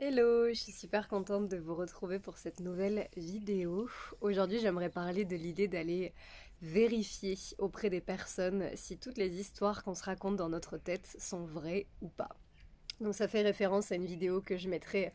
Hello, je suis super contente de vous retrouver pour cette nouvelle vidéo. Aujourd'hui, j'aimerais parler de l'idée d'aller vérifier auprès des personnes si toutes les histoires qu'on se raconte dans notre tête sont vraies ou pas. Donc ça fait référence à une vidéo que je mettrai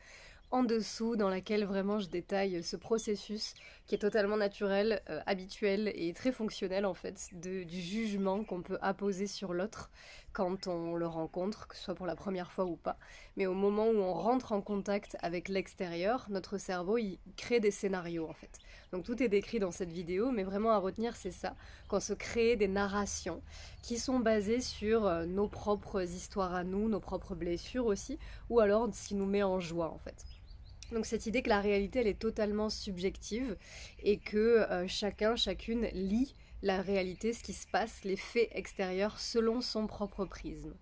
en dessous dans laquelle vraiment je détaille ce processus qui est totalement naturel, habituel et très fonctionnel en fait du jugement qu'on peut apposer sur l'autre quand on le rencontre, que ce soit pour la première fois ou pas. Mais au moment où on rentre en contact avec l'extérieur, notre cerveau il crée des scénarios en fait. Donc tout est décrit dans cette vidéo, mais vraiment à retenir c'est ça, qu'on se crée des narrations qui sont basées sur nos propres histoires à nous, nos propres blessures aussi, ou alors ce qui nous met en joie en fait. Donc cette idée que la réalité elle est totalement subjective et que chacun, chacune lit la réalité, ce qui se passe, les faits extérieurs selon son propre prisme.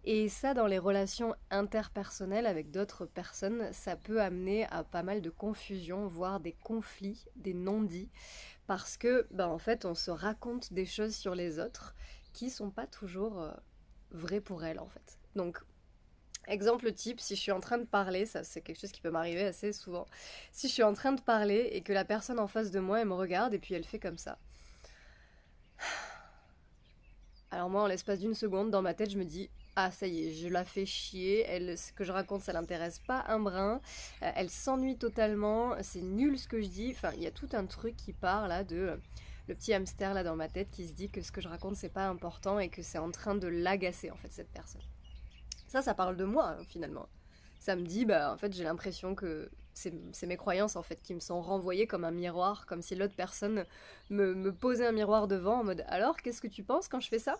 Et ça, dans les relations interpersonnelles avec d'autres personnes, ça peut amener à pas mal de confusion, voire des conflits, des non-dits, parce que, en fait, on se raconte des choses sur les autres qui sont pas toujours vraies pour elles, en fait. Donc, exemple type, si je suis en train de parler, ça c'est quelque chose qui peut m'arriver assez souvent, si je suis en train de parler et que la personne en face de moi, elle me regarde et puis elle fait comme ça. Alors moi, en l'espace d'une seconde, dans ma tête, je me dis, ah ça y est, je la fais chier, ce que je raconte, ça l'intéresse pas un brin, elle s'ennuie totalement, c'est nul ce que je dis, enfin, il y a tout un truc qui part là de le petit hamster là dans ma tête qui se dit que ce que je raconte c'est pas important et que c'est en train de l'agacer en fait cette personne. Ça parle de moi finalement. Ça me dit, en fait, j'ai l'impression que c'est mes croyances en fait qui me sont renvoyées comme un miroir, comme si l'autre personne me posait un miroir devant en mode alors, qu'est-ce que tu penses quand je fais ça?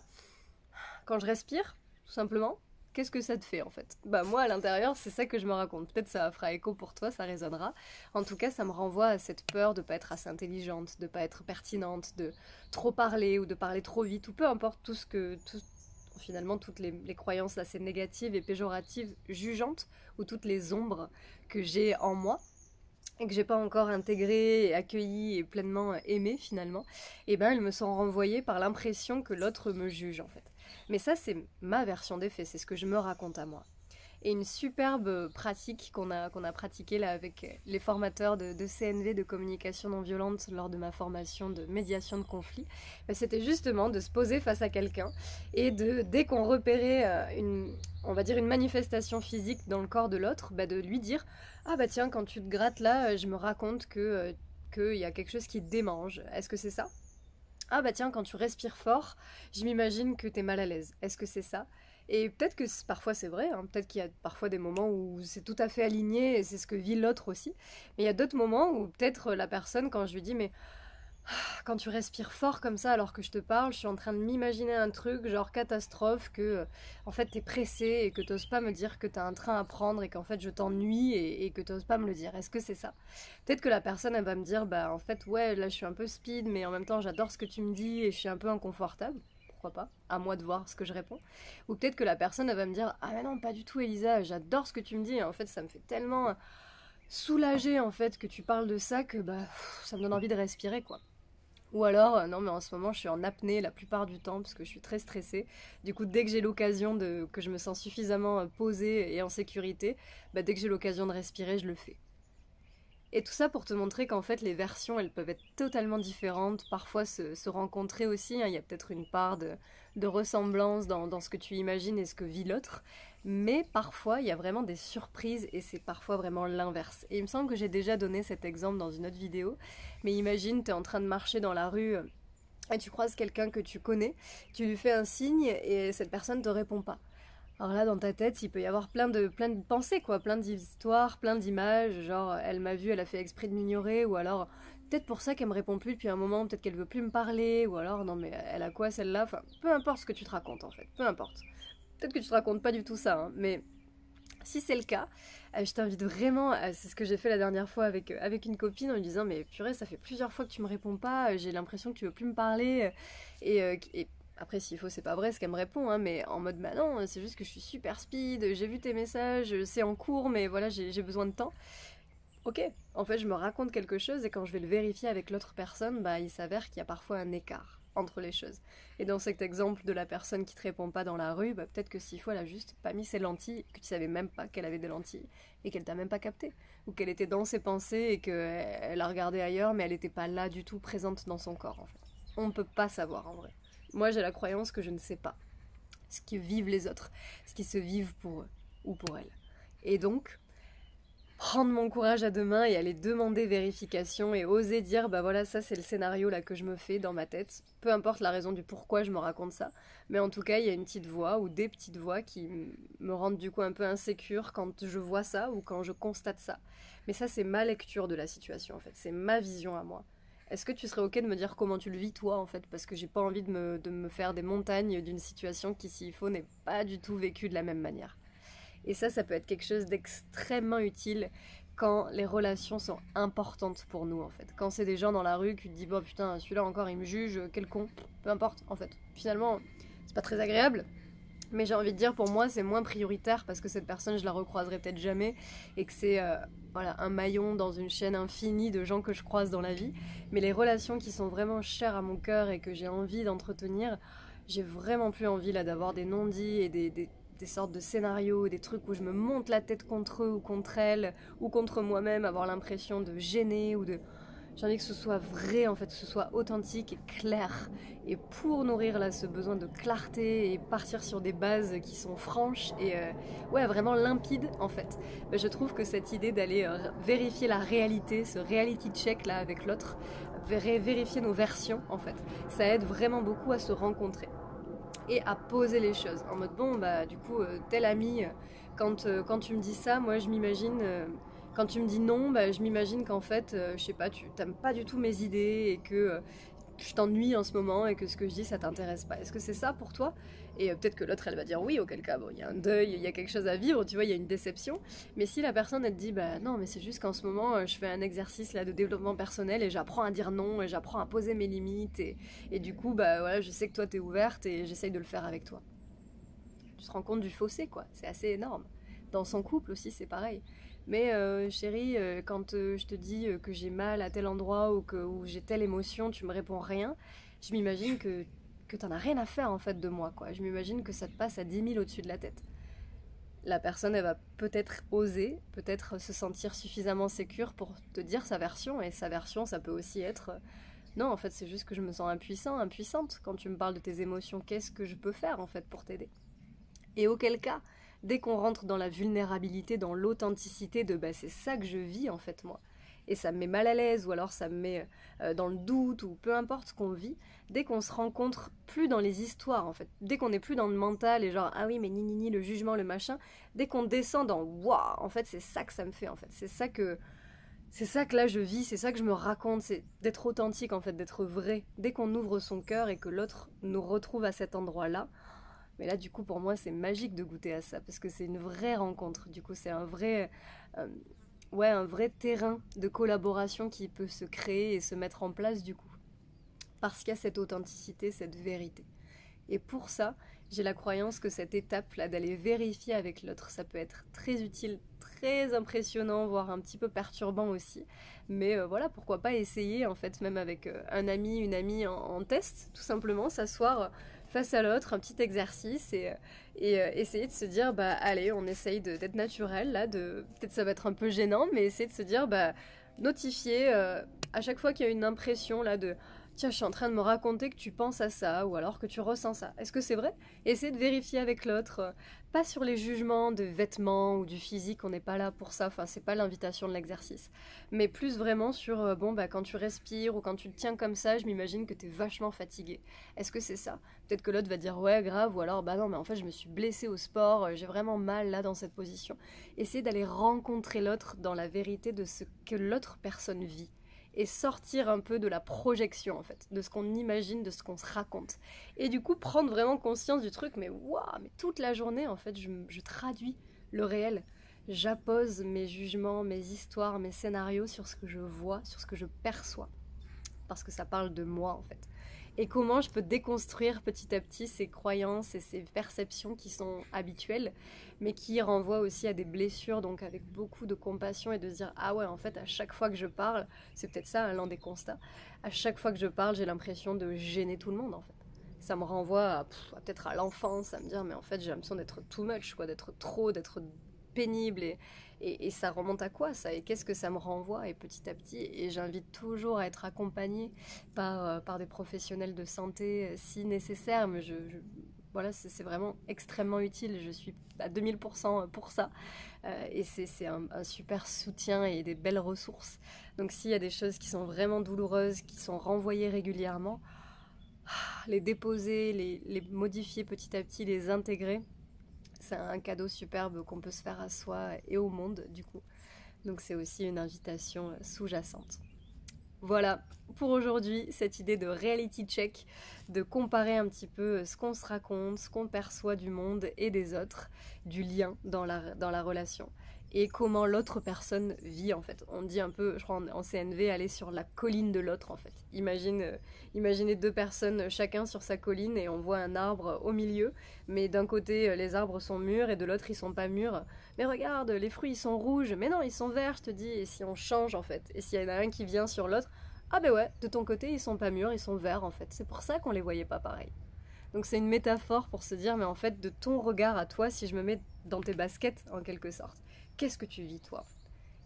Quand je respire, tout simplement, qu'est-ce que ça te fait en fait? Moi à l'intérieur, c'est ça que je me raconte. Peut-être ça fera écho pour toi, ça résonnera. En tout cas, ça me renvoie à cette peur de pas être assez intelligente, de pas être pertinente, de trop parler ou de parler trop vite, ou peu importe finalement toutes les croyances assez négatives et péjoratives, jugeantes, ou toutes les ombres que j'ai en moi et que j'ai pas encore intégrées, accueillies et pleinement aimées finalement, et elles me sont renvoyées par l'impression que l'autre me juge en fait. Mais ça c'est ma version des faits, c'est ce que je me raconte à moi. Et une superbe pratique qu'on a pratiquée là avec les formateurs de CNV, de communication non violente, lors de ma formation de médiation de conflit, c'était justement de se poser face à quelqu'un et dès qu'on repérait on va dire une manifestation physique dans le corps de l'autre, de lui dire ah tiens, quand tu te grattes là, je me raconte qu'il y a quelque chose qui te démange. Est-ce que c'est ça? Ah tiens, quand tu respires fort, je m'imagine que t'es mal à l'aise. Est-ce que c'est ça? Et peut-être que parfois c'est vrai, hein, peut-être qu'il y a parfois des moments où c'est tout à fait aligné et c'est ce que vit l'autre aussi. Mais il y a d'autres moments où peut-être la personne, quand je lui dis mais quand tu respires fort comme ça alors que je te parle, je suis en train de m'imaginer un truc genre catastrophe, que en fait t'es pressé et que t'oses pas me dire que t'as un train à prendre et qu'en fait je t'ennuie et que t'oses pas me le dire. Est-ce que c'est ça? Peut-être que la personne elle va me dire en fait ouais là je suis un peu speed mais en même temps j'adore ce que tu me dis et je suis un peu inconfortable. Pourquoi pas? À moi de voir ce que je réponds. Ou peut-être que la personne elle va me dire ah mais non pas du tout Elisa, j'adore ce que tu me dis et en fait ça me fait tellement soulager en fait que tu parles de ça que ça me donne envie de respirer quoi. Ou alors, non mais en ce moment je suis en apnée la plupart du temps parce que je suis très stressée. Du coup dès que j'ai l'occasion que je me sens suffisamment posée et en sécurité, dès que j'ai l'occasion de respirer je le fais. Et tout ça pour te montrer qu'en fait les versions elles peuvent être totalement différentes, parfois se rencontrer aussi, hein. Il y a peut-être une part de ressemblance dans ce que tu imagines et ce que vit l'autre, mais parfois il y a vraiment des surprises et c'est parfois vraiment l'inverse. Et il me semble que j'ai déjà donné cet exemple dans une autre vidéo, mais imagine t'es en train de marcher dans la rue et tu croises quelqu'un que tu connais, tu lui fais un signe et cette personne te répond pas. Alors là, dans ta tête, il peut y avoir plein de pensées, quoi, plein d'histoires, plein d'images, genre elle m'a vu, elle a fait exprès de m'ignorer, ou alors peut-être pour ça qu'elle me répond plus depuis un moment, peut-être qu'elle veut plus me parler, ou alors non mais elle a quoi celle-là, enfin peu importe ce que tu te racontes en fait, peu importe. Peut-être que tu te racontes pas du tout ça, hein, mais si c'est le cas, je t'invite vraiment, c'est ce que j'ai fait la dernière fois avec une copine en lui disant mais purée ça fait plusieurs fois que tu me réponds pas, j'ai l'impression que tu veux plus me parler, et après, s'il faut, c'est pas vrai ce qu'elle me répond, hein, mais en mode, non, c'est juste que je suis super speed, j'ai vu tes messages, c'est en cours, mais voilà, j'ai besoin de temps. Ok, en fait, je me raconte quelque chose et quand je vais le vérifier avec l'autre personne, il s'avère qu'il y a parfois un écart. entre les choses. Et dans cet exemple de la personne qui te répond pas dans la rue, bah peut-être que s'il faut, elle a juste pas mis ses lentilles, que tu savais même pas qu'elle avait des lentilles, et qu'elle t'a même pas capté. Ou qu'elle était dans ses pensées et qu'elle a regardé ailleurs, mais elle était pas là du tout présente dans son corps, en fait. On ne peut pas savoir, en vrai. Moi, j'ai la croyance que je ne sais pas ce que vivent les autres, ce qui se vivent pour eux ou pour elles. Et donc, prendre mon courage à deux mains et aller demander vérification et oser dire bah voilà, ça c'est le scénario là que je me fais dans ma tête, peu importe la raison du pourquoi je me raconte ça, mais en tout cas il y a une petite voix ou des petites voix qui me rendent du coup un peu insécure quand je vois ça ou quand je constate ça. Mais ça c'est ma lecture de la situation en fait, c'est ma vision à moi. Est-ce que tu serais ok de me dire comment tu le vis toi en fait, parce que j'ai pas envie de me faire des montagnes d'une situation qui s'il faut n'est pas du tout vécue de la même manière. Et ça peut être quelque chose d'extrêmement utile quand les relations sont importantes pour nous, en fait. Quand c'est des gens dans la rue qui te disent, bon putain, celui-là encore, il me juge, quel con. Peu importe, en fait. Finalement, c'est pas très agréable. Mais j'ai envie de dire, pour moi, c'est moins prioritaire parce que cette personne, je la recroiserai peut-être jamais. Et que c'est voilà, un maillon dans une chaîne infinie de gens que je croise dans la vie. Mais les relations qui sont vraiment chères à mon cœur et que j'ai envie d'entretenir, j'ai vraiment plus envie là d'avoir des non-dits et des sortes de scénarios, des trucs où je me monte la tête contre eux ou contre elles, ou contre moi-même, avoir l'impression de gêner ou de... J'ai envie que ce soit vrai, en fait, que ce soit authentique et clair. Et pour nourrir là ce besoin de clarté et partir sur des bases qui sont franches et ouais, vraiment limpides, en fait, ben, je trouve que cette idée d'aller vérifier la réalité, ce reality check là avec l'autre, vérifier nos versions, en fait, ça aide vraiment beaucoup à se rencontrer et à poser les choses en mode bon bah du coup tel ami quand tu me dis ça moi je m'imagine quand tu me dis non bah je m'imagine qu'en fait je sais pas tu t'aimes pas du tout mes idées et que je t'ennuie en ce moment et que ce que je dis ça t'intéresse pas. Est-ce que c'est ça pour toi? Et peut-être que l'autre elle va dire oui, auquel cas bon il y a un deuil, il y a quelque chose à vivre, tu vois, il y a une déception. Mais si la personne elle te dit bah non mais c'est juste qu'en ce moment je fais un exercice là de développement personnel et j'apprends à dire non et j'apprends à poser mes limites et du coup bah voilà je sais que toi t'es ouverte et j'essaye de le faire avec toi. Tu te rends compte du fossé quoi, c'est assez énorme. Dans son couple aussi c'est pareil. Mais chérie, quand je te dis que j'ai mal à tel endroit ou j'ai telle émotion, tu me réponds rien, je m'imagine que t'en as rien à faire en fait de moi, quoi. Je m'imagine que ça te passe à 10 000 au-dessus de la tête. La personne, elle va peut-être oser, peut-être se sentir suffisamment sécure pour te dire sa version, et sa version, ça peut aussi être non, en fait, c'est juste que je me sens impuissant, impuissante quand tu me parles de tes émotions. Qu'est-ce que je peux faire en fait pour t'aider? Et auquel cas, dès qu'on rentre dans la vulnérabilité, dans l'authenticité de bah, c'est ça que je vis en fait moi, et ça me met mal à l'aise ou alors ça me met dans le doute ou peu importe ce qu'on vit, dès qu'on se rencontre plus dans les histoires en fait, dès qu'on n'est plus dans le mental et genre ah oui mais ni le jugement le machin, dès qu'on descend dans waouh en fait c'est ça que ça me fait en fait, c'est ça que là je vis, c'est ça que je me raconte, c'est d'être authentique en fait, d'être vrai. Dès qu'on ouvre son cœur et que l'autre nous retrouve à cet endroit-là, mais là, du coup, pour moi, c'est magique de goûter à ça, parce que c'est une vraie rencontre. Du coup, c'est euh, ouais, un vrai terrain de collaboration qui peut se créer et se mettre en place, du coup. Parce qu'il y a cette authenticité, cette vérité. Et pour ça, j'ai la croyance que cette étape-là, d'aller vérifier avec l'autre, ça peut être très utile, très impressionnant, voire un petit peu perturbant aussi. Mais voilà, pourquoi pas essayer, en fait, même avec un ami, une amie en test, tout simplement, s'asseoir face à l'autre, un petit exercice et essayer de se dire bah allez on essaye d'être naturel là, peut-être ça va être un peu gênant mais essayer de se dire bah notifier à chaque fois qu'il y a une impression là de tiens je suis en train de me raconter que tu penses à ça ou alors que tu ressens ça, est-ce que c'est vrai? Essayer de vérifier avec l'autre, pas sur les jugements de vêtements ou du physique, on n'est pas là pour ça, enfin c'est pas l'invitation de l'exercice, mais plus vraiment sur bon bah quand tu respires ou quand tu te tiens comme ça je m'imagine que t'es vachement fatigué, est-ce que c'est ça? Peut-être que l'autre va dire ouais grave ou alors bah non mais en fait je me suis blessée au sport, j'ai vraiment mal là dans cette position. Essayer d'aller rencontrer l'autre dans la vérité de ce que l'autre personne vit et sortir un peu de la projection en fait, de ce qu'on imagine, de ce qu'on se raconte. Et du coup prendre vraiment conscience du truc, mais waouh, mais toute la journée en fait je traduis le réel. J'appose mes jugements, mes histoires, mes scénarios sur ce que je vois, sur ce que je perçois. Parce que ça parle de moi en fait. et comment je peux déconstruire petit à petit ces croyances et ces perceptions qui sont habituelles, mais qui renvoient aussi à des blessures, donc avec beaucoup de compassion et de se dire ah ouais, en fait à chaque fois que je parle, c'est peut-être ça l'un des constats, à chaque fois que je parle j'ai l'impression de gêner tout le monde en fait. Ça me renvoie peut-être à l'enfance, à me dire mais en fait j'ai l'impression d'être too much, quoi, d'être trop, d'être pénible et ça remonte à quoi ça et qu'est-ce que ça me renvoie et petit à petit et j'invite toujours à être accompagnée par des professionnels de santé si nécessaire mais voilà c'est vraiment extrêmement utile, je suis à 2000% pour ça et c'est un super soutien et des belles ressources, donc s'il y a des choses qui sont vraiment douloureuses, qui sont renvoyées régulièrement, les déposer, les modifier petit à petit, les intégrer, c'est un cadeau superbe qu'on peut se faire à soi et au monde du coup. Donc c'est aussi une invitation sous-jacente. Voilà pour aujourd'hui, cette idée de reality check, de comparer un petit peu ce qu'on se raconte, ce qu'on perçoit du monde et des autres, du lien dans la relation et comment l'autre personne vit en fait. On dit un peu, je crois en CNV, aller sur la colline de l'autre en fait. Imaginez deux personnes chacun sur sa colline et on voit un arbre au milieu, mais d'un côté les arbres sont mûrs et de l'autre ils sont pas mûrs. Mais regarde, les fruits ils sont rouges, mais non ils sont verts je te dis, et si on change en fait, et s'il y en a un qui vient sur l'autre, ah ben ouais, de ton côté ils sont pas mûrs, ils sont verts en fait, c'est pour ça qu'on les voyait pas pareil. Donc c'est une métaphore pour se dire mais en fait de ton regard à toi, si je me mets dans tes baskets en quelque sorte, qu'est-ce que tu vis toi?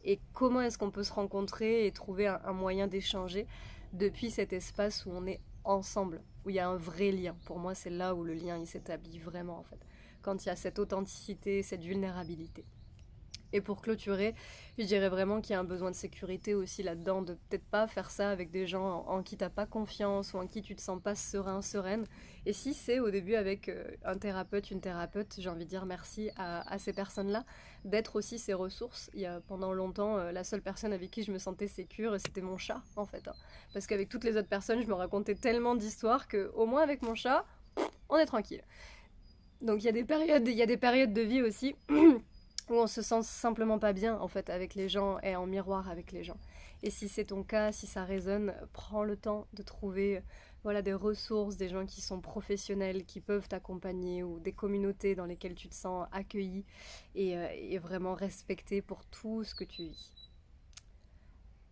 Et comment est-ce qu'on peut se rencontrer et trouver un moyen d'échanger depuis cet espace où on est ensemble, où il y a un vrai lien. Pour moi c'est là où le lien il s'établit vraiment en fait, quand il y a cette authenticité, cette vulnérabilité. Et pour clôturer, je dirais vraiment qu'il y a un besoin de sécurité aussi là-dedans, de peut-être pas faire ça avec des gens en qui t'as pas confiance ou en qui tu te sens pas serein, sereine. Et si c'est au début avec un thérapeute, une thérapeute, j'ai envie de dire merci à ces personnes-là, d'être aussi ces ressources. Il y a pendant longtemps, la seule personne avec qui je me sentais sécure, c'était mon chat en fait. Hein. Parce qu'avec toutes les autres personnes, je me racontais tellement d'histoires qu'au moins avec mon chat, on est tranquille. Donc il y a des périodes de vie aussi où on se sent simplement pas bien en fait avec les gens et en miroir avec les gens. Et si c'est ton cas, si ça résonne, prends le temps de trouver voilà, des ressources, des gens qui sont professionnels, qui peuvent t'accompagner ou des communautés dans lesquelles tu te sens accueilli et vraiment respecté pour tout ce que tu vis.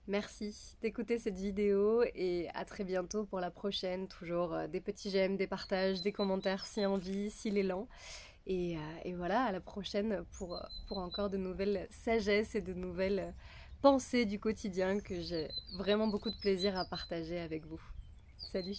Merci d'écouter cette vidéo et à très bientôt pour la prochaine. Toujours des petits j'aime, des partages, des commentaires si envie, si l'élan. Et voilà, à la prochaine pour encore de nouvelles sagesses et de nouvelles pensées du quotidien que j'ai vraiment beaucoup de plaisir à partager avec vous. Salut!